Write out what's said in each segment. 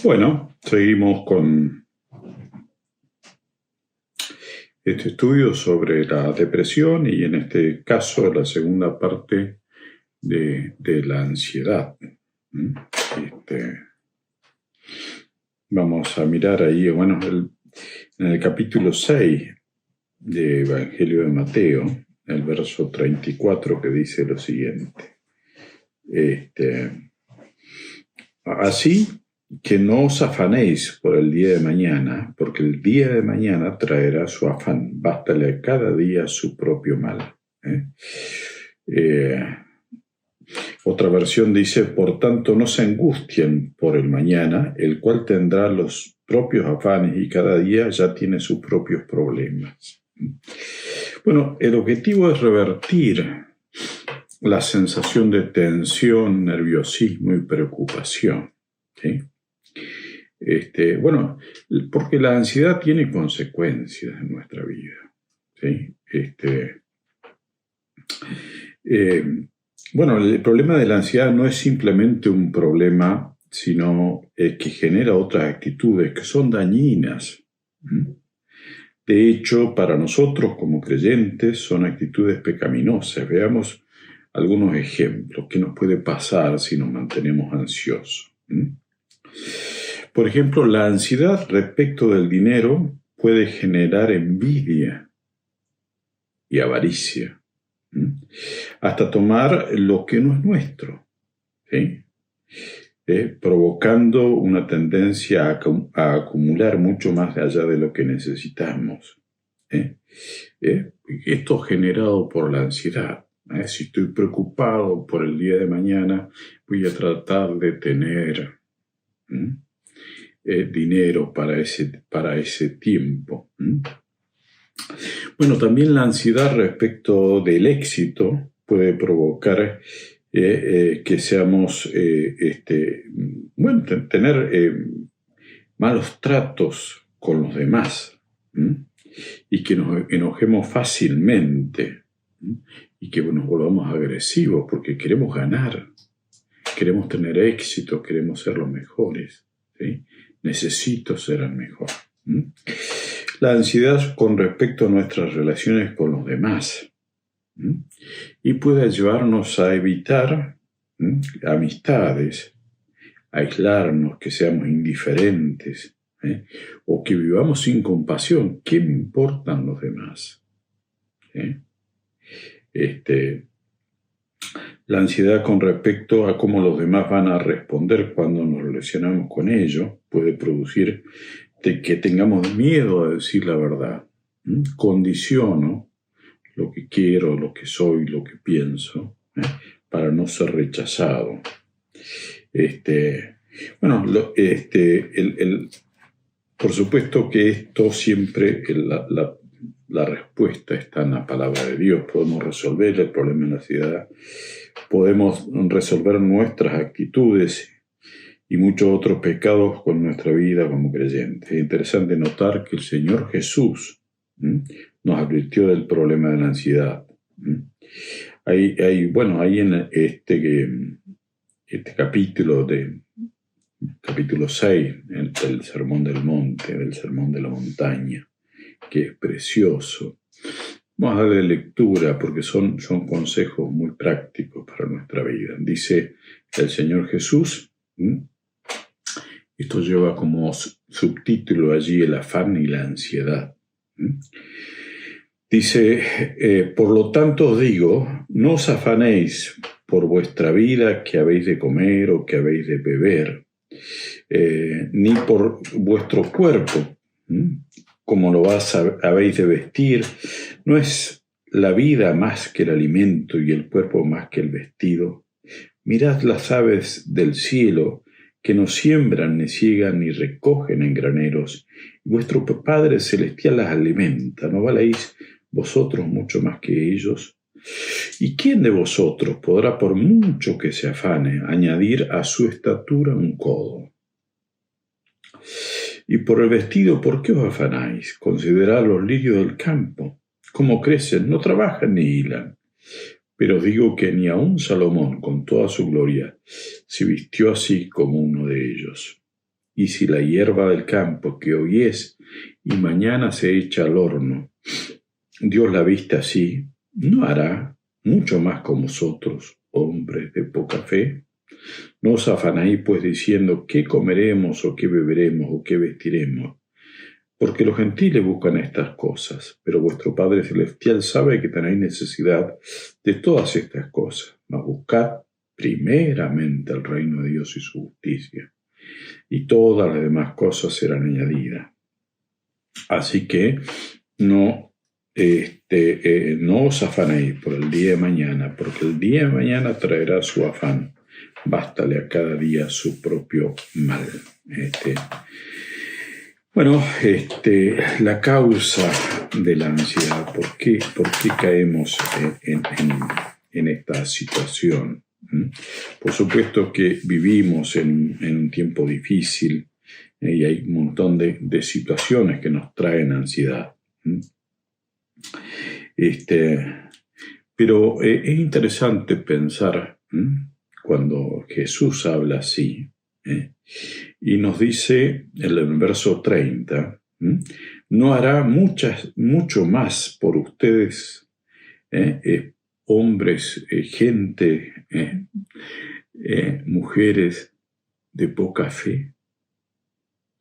Bueno, seguimos con este estudio sobre la depresión y en este caso la segunda parte de la ansiedad. Vamos a mirar ahí, bueno, en el capítulo 6 de Evangelio de Mateo, el verso 34, que dice lo siguiente. Así que no os afanéis por el día de mañana, porque el día de mañana traerá su afán. Bástale a cada día su propio mal. Otra versión dice, por tanto no se angustien por el mañana, el cual tendrá los propios afanes y cada día ya tiene sus propios problemas. Bueno, el objetivo es revertir la sensación de tensión, nerviosismo y preocupación. ¿Sí? Bueno, porque la ansiedad tiene consecuencias en nuestra vida. ¿Sí? Bueno, el problema de la ansiedad no es simplemente un problema, sino que genera otras actitudes que son dañinas. De hecho, para nosotros como creyentes son actitudes pecaminosas. Veamos algunos ejemplos. ¿Qué nos puede pasar si nos mantenemos ansiosos? Por ejemplo, la ansiedad respecto del dinero puede generar envidia y avaricia, hasta tomar lo que no es nuestro, ¿sí? Provocando una tendencia a acumular mucho más allá de lo que necesitamos. Esto generado por la ansiedad. Si estoy preocupado por el día de mañana, voy a tratar de tener dinero para ese tiempo. Bueno, también la ansiedad respecto del éxito puede provocar que seamos, tener malos tratos con los demás y que nos enojemos fácilmente y que nos volvamos agresivos porque queremos ganar, queremos tener éxito, queremos ser los mejores. ¿Sí? Necesito ser el mejor. La ansiedad con respecto a nuestras relaciones con los demás y puede llevarnos a evitar amistades, a aislarnos, que seamos indiferentes o que vivamos sin compasión. ¿Qué me importan los demás? La ansiedad con respecto a cómo los demás van a responder cuando nos relacionamos con ellos puede producir que tengamos miedo a decir la verdad. Condiciono lo que quiero, lo que soy, lo que pienso, para no ser rechazado. Por supuesto que esto siempre, la respuesta está en la palabra de Dios. Podemos resolver el problema de la ansiedad, podemos resolver nuestras actitudes y muchos otros pecados con nuestra vida como creyentes. Es interesante notar que el Señor Jesús nos advirtió del problema de la ansiedad. Ahí en este capítulo 6 del Sermón del Monte, del Sermón de la Montaña, que es precioso. Vamos a darle lectura porque son consejos muy prácticos para nuestra vida. Dice el Señor Jesús, esto lleva como subtítulo allí el afán y la ansiedad. Dice, por lo tanto os digo, no os afanéis por vuestra vida, que habéis de comer o que habéis de beber, ni por vuestro cuerpo, como lo habéis de vestir. ¿No es la vida más que el alimento y el cuerpo más que el vestido? Mirad las aves del cielo, que no siembran, ni ciegan, ni recogen en graneros, y vuestro Padre Celestial las alimenta. ¿No valéis vosotros mucho más que ellos? ¿Y quién de vosotros podrá, por mucho que se afane, añadir a su estatura un codo? Y por el vestido, ¿por qué os afanáis? Considerad los lirios del campo, cómo crecen, no trabajan ni hilan. Pero os digo que ni aun Salomón, con toda su gloria, se vistió así como uno de ellos. Y si la hierba del campo, que hoy es y mañana se echa al horno, Dios la viste así, ¿no hará mucho más con vosotros, hombres de poca fe? No os afanéis pues diciendo qué comeremos o qué beberemos o qué vestiremos, porque los gentiles buscan estas cosas, pero vuestro Padre Celestial sabe que tenéis necesidad de todas estas cosas. Mas buscad primeramente el reino de Dios y su justicia, y todas las demás cosas serán añadidas. Así que no os afanéis por el día de mañana, porque el día de mañana traerá su afán. Bástale a cada día su propio mal. La causa de la ansiedad, ¿por qué caemos en esta situación? Por supuesto que vivimos en un tiempo difícil y hay un montón de situaciones que nos traen ansiedad. Pero es interesante pensar cuando Jesús habla así, y nos dice en el verso 30, no hará mucho más por ustedes, hombres, gente, mujeres de poca fe.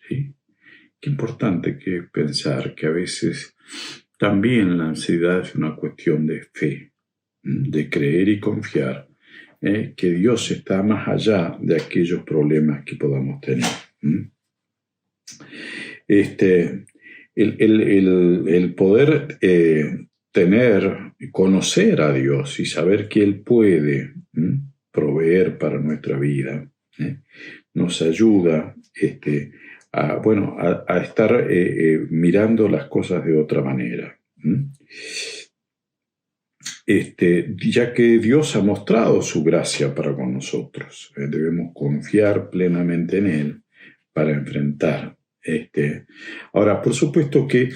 ¿Sí? Qué importante que es pensar que a veces también la ansiedad es una cuestión de fe, de creer y confiar que Dios está más allá de aquellos problemas que podamos tener. El poder conocer a Dios y saber que Él puede proveer para nuestra vida, nos ayuda a estar mirando las cosas de otra manera. Ya que Dios ha mostrado su gracia para con nosotros, debemos confiar plenamente en Él para enfrentar. Ahora, por supuesto que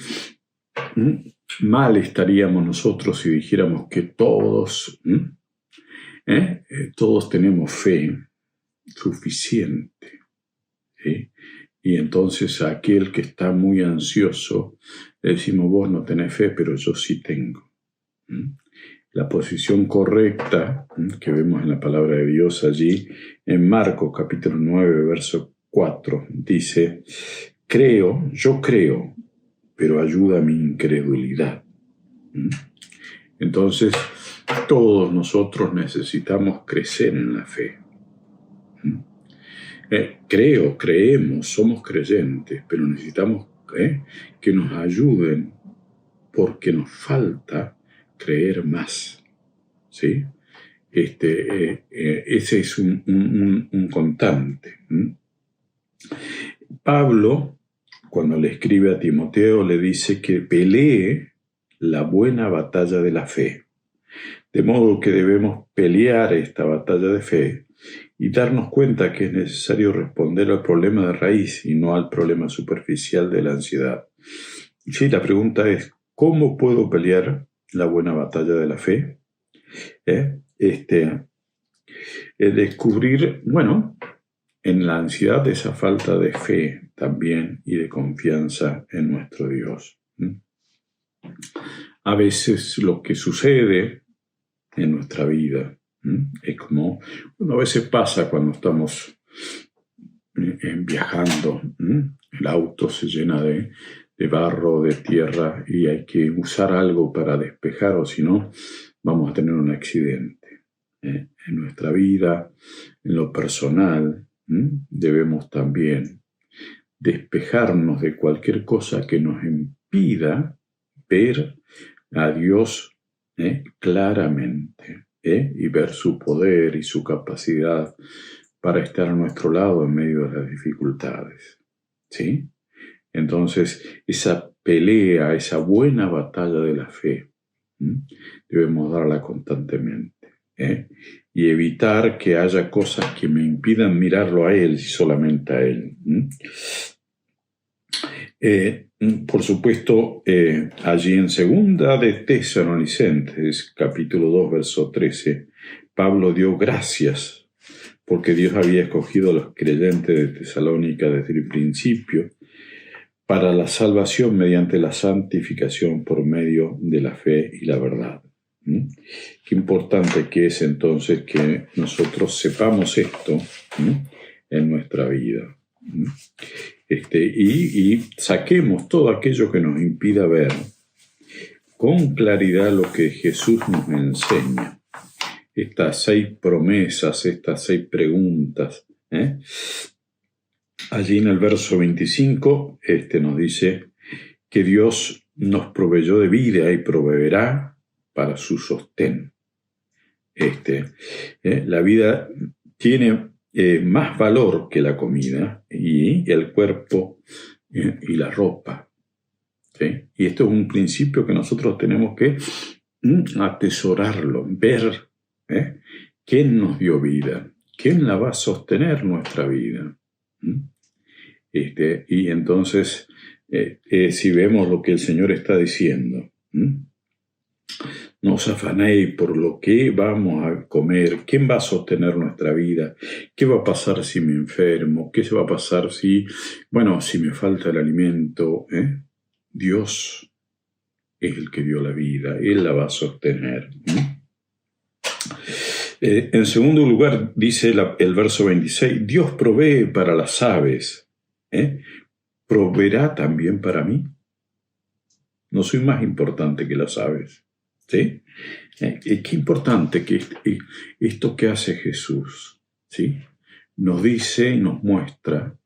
mal estaríamos nosotros si dijéramos que todos tenemos fe suficiente, ¿sí? Y entonces a aquel que está muy ansioso le decimos, vos no tenés fe, pero yo sí tengo. La posición correcta que vemos en la palabra de Dios allí, en Marcos capítulo 9, verso 4, dice, yo creo, pero ayuda a mi incredulidad. Entonces, todos nosotros necesitamos crecer en la fe. Creemos, somos creyentes, pero necesitamos que nos ayuden porque nos falta creer más, ¿sí? Ese es un constante. Pablo, cuando le escribe a Timoteo, le dice que pelee la buena batalla de la fe. De modo que debemos pelear esta batalla de fe y darnos cuenta que es necesario responder al problema de raíz y no al problema superficial de la ansiedad. Sí, la pregunta es, ¿cómo puedo pelear la buena batalla de la fe? Descubrir, en la ansiedad esa falta de fe también y de confianza en nuestro Dios. A veces lo que sucede en nuestra vida es como, a veces pasa cuando estamos viajando, el auto se llena de barro, de tierra, y hay que usar algo para despejar, o si no, vamos a tener un accidente. En nuestra vida, en lo personal, debemos también despejarnos de cualquier cosa que nos impida ver a Dios claramente, y ver su poder y su capacidad para estar a nuestro lado en medio de las dificultades, ¿sí? Entonces, esa pelea, esa buena batalla de la fe, debemos darla constantemente, y evitar que haya cosas que me impidan mirarlo a Él y solamente a Él. Por supuesto, allí en segunda de Tesalonicenses, capítulo 2, verso 13, Pablo dio gracias porque Dios había escogido a los creyentes de Tesalónica desde el principio para la salvación mediante la santificación por medio de la fe y la verdad. Qué importante que es entonces que nosotros sepamos esto en nuestra vida. Y saquemos todo aquello que nos impida ver con claridad lo que Jesús nos enseña. Estas 6 promesas, estas 6 preguntas. Allí en el verso 25 nos dice que Dios nos proveyó de vida y proveerá para su sostén. La vida tiene más valor que la comida y el cuerpo y la ropa. ¿Sí? Y esto es un principio que nosotros tenemos que atesorarlo, ver quién nos dio vida, quién la va a sostener nuestra vida. Y entonces, si vemos lo que el Señor está diciendo, no os afanéis por lo que vamos a comer, quién va a sostener nuestra vida, qué va a pasar si me enfermo, qué se va a pasar si me falta el alimento. Dios es el que dio la vida, Él la va a sostener. En segundo lugar, dice el verso 26, Dios provee para las aves, ¿proveerá también para mí? No soy más importante que las aves. ¿Sí? Qué importante que esto que hace Jesús, ¿sí? Nos dice y nos muestra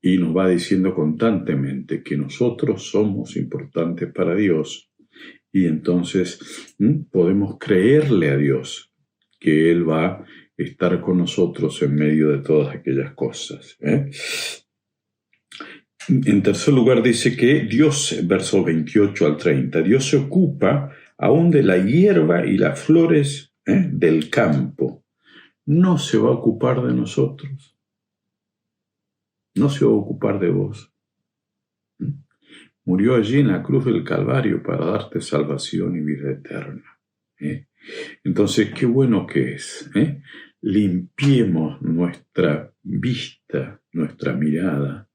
y nos va diciendo constantemente que nosotros somos importantes para Dios y entonces podemos creerle a Dios que Él va a estar con nosotros en medio de todas aquellas cosas. En tercer lugar dice que Dios, versos 28 al 30, Dios se ocupa aún de la hierba y las flores del campo. No se va a ocupar de nosotros. No se va a ocupar de vos. Murió allí en la cruz del Calvario para darte salvación y vida eterna. Entonces, qué bueno que es. Limpiemos nuestra vista, nuestra mirada,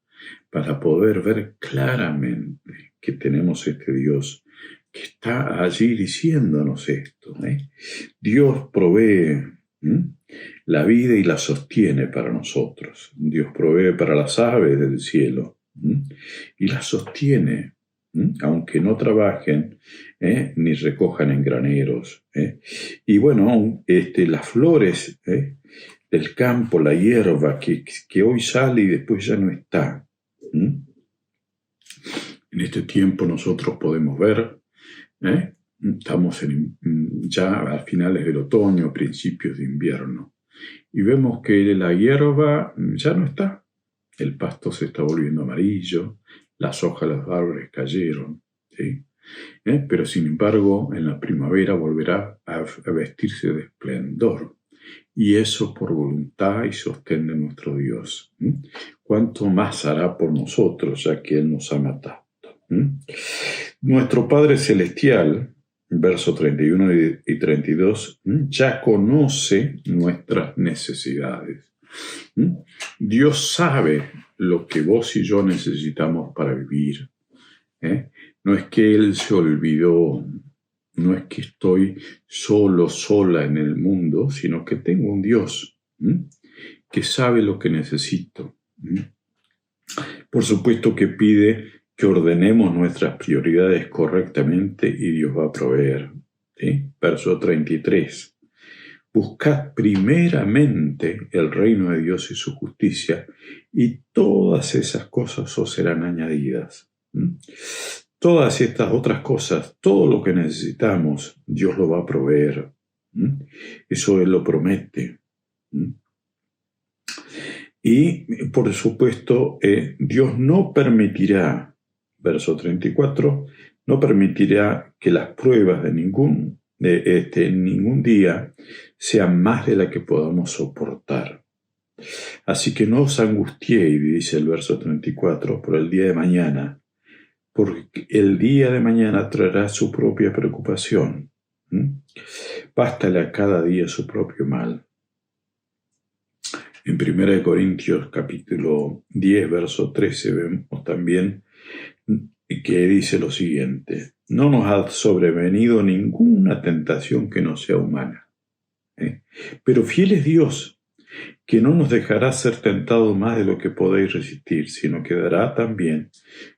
para poder ver claramente que tenemos este Dios que está allí diciéndonos esto. Dios provee la vida y la sostiene para nosotros. Dios provee para las aves del cielo y las sostiene, aunque no trabajen ni recojan en graneros. Y las flores del campo, la hierba que hoy sale y después ya no está. En este tiempo nosotros podemos ver, estamos ya a finales del otoño, principios de invierno, y vemos que la hierba ya no está, el pasto se está volviendo amarillo, las hojas de los árboles cayeron, ¿sí? Pero sin embargo en la primavera volverá a vestirse de esplendor, y eso por voluntad y sostén de nuestro Dios. ¿Cuánto más hará por nosotros, ya que Él nos ama tanto? Nuestro Padre Celestial, versos 31 y 32, ya conoce nuestras necesidades. Dios sabe lo que vos y yo necesitamos para vivir. No es que Él se olvidó, no es que estoy sola en el mundo, sino que tengo un Dios que sabe lo que necesito. Por supuesto que pide que ordenemos nuestras prioridades correctamente y Dios va a proveer. ¿Sí? Verso 33. Buscad primeramente el reino de Dios y su justicia, y todas esas cosas os serán añadidas. Todas estas otras cosas, todo lo que necesitamos, Dios lo va a proveer. Eso Él lo promete. Y, por supuesto, Dios no permitirá, verso 34, no permitirá que las pruebas de ningún día sean más de la que podamos soportar. Así que no os angustiéis, dice el verso 34, por el día de mañana, porque el día de mañana traerá su propia preocupación. Bástale a cada día su propio mal. En 1 Corintios capítulo 10, verso 13, vemos también que dice lo siguiente: no nos ha sobrevenido ninguna tentación que no sea humana, pero fiel es Dios, que no nos dejará ser tentados más de lo que podéis resistir, sino que dará también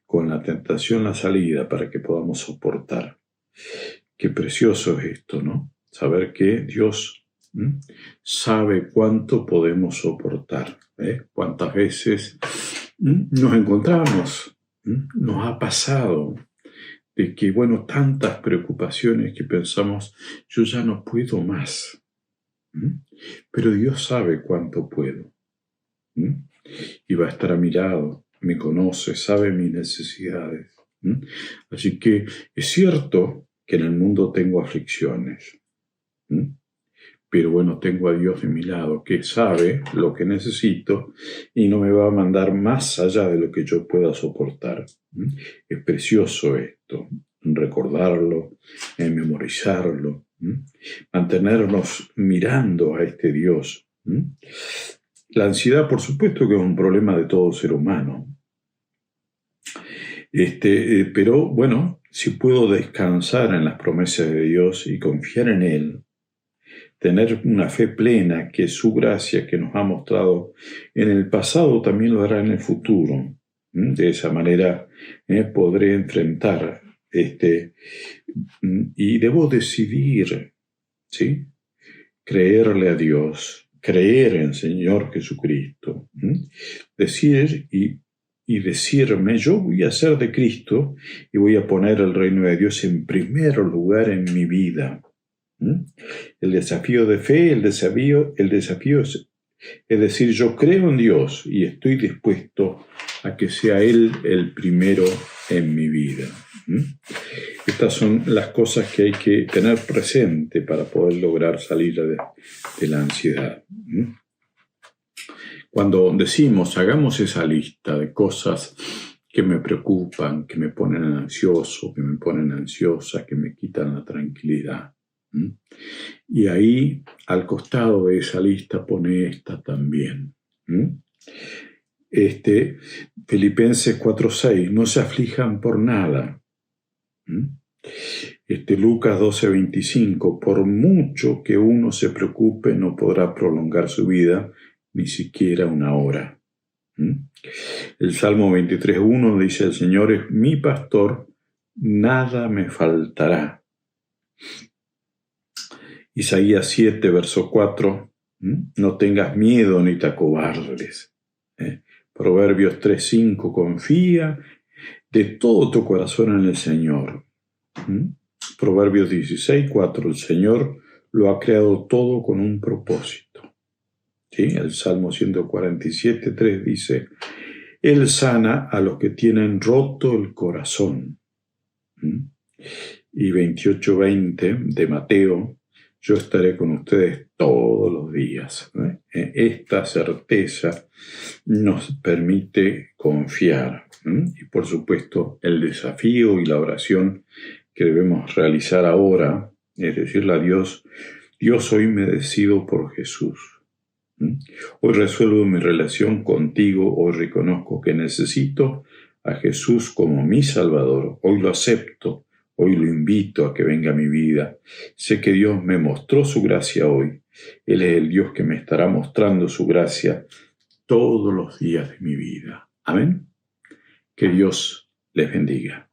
con la tentación la salida para que podamos soportar. Qué precioso es esto, ¿no? Saber que Dios sabe cuánto podemos soportar, cuántas veces nos encontramos, nos ha pasado de que, tantas preocupaciones que pensamos, yo ya no puedo más. Pero Dios sabe cuánto puedo. Y va a estar a mi lado, me conoce, sabe mis necesidades. Así que es cierto que en el mundo tengo aflicciones. Pero tengo a Dios de mi lado, que sabe lo que necesito y no me va a mandar más allá de lo que yo pueda soportar. Es precioso esto, recordarlo, memorizarlo, mantenernos mirando a este Dios. La ansiedad, por supuesto, que es un problema de todo ser humano. Pero si puedo descansar en las promesas de Dios y confiar en Él, tener una fe plena que su gracia que nos ha mostrado en el pasado también lo hará en el futuro. De esa manera podré enfrentar y debo decidir, ¿sí?, creerle a Dios, creer en el Señor Jesucristo, decir y decirme, yo voy a ser de Cristo y voy a poner el reino de Dios en primer lugar en mi vida. El desafío de fe, el desafío es decir, yo creo en Dios y estoy dispuesto a que sea Él el primero en mi vida. Estas son las cosas que hay que tener presente para poder lograr salir de la ansiedad. Cuando decimos, hagamos esa lista de cosas que me preocupan, que me ponen ansioso, que me ponen ansiosa, que me quitan la tranquilidad. Y ahí, al costado de esa lista, pone esta también. Filipenses 4:6, no se aflijan por nada. Lucas 12:25, por mucho que uno se preocupe, no podrá prolongar su vida, ni siquiera una hora. El Salmo 23:1 dice, el Señor es mi pastor, nada me faltará. Isaías 7, verso 4, no tengas miedo ni te acobardes. Proverbios 3:5, confía de todo tu corazón en el Señor. Proverbios 16:4, el Señor lo ha creado todo con un propósito. ¿Sí? El Salmo 147:3 dice, Él sana a los que tienen roto el corazón. Y 28:20 de Mateo, yo estaré con ustedes todos los días. Esta certeza nos permite confiar. Y por supuesto, el desafío y la oración que debemos realizar ahora, es decirle a Dios, Dios, hoy me decido por Jesús. Hoy resuelvo mi relación contigo, hoy reconozco que necesito a Jesús como mi Salvador, hoy lo acepto. Hoy lo invito a que venga a mi vida. Sé que Dios me mostró su gracia hoy. Él es el Dios que me estará mostrando su gracia todos los días de mi vida. Amén. Que Dios les bendiga.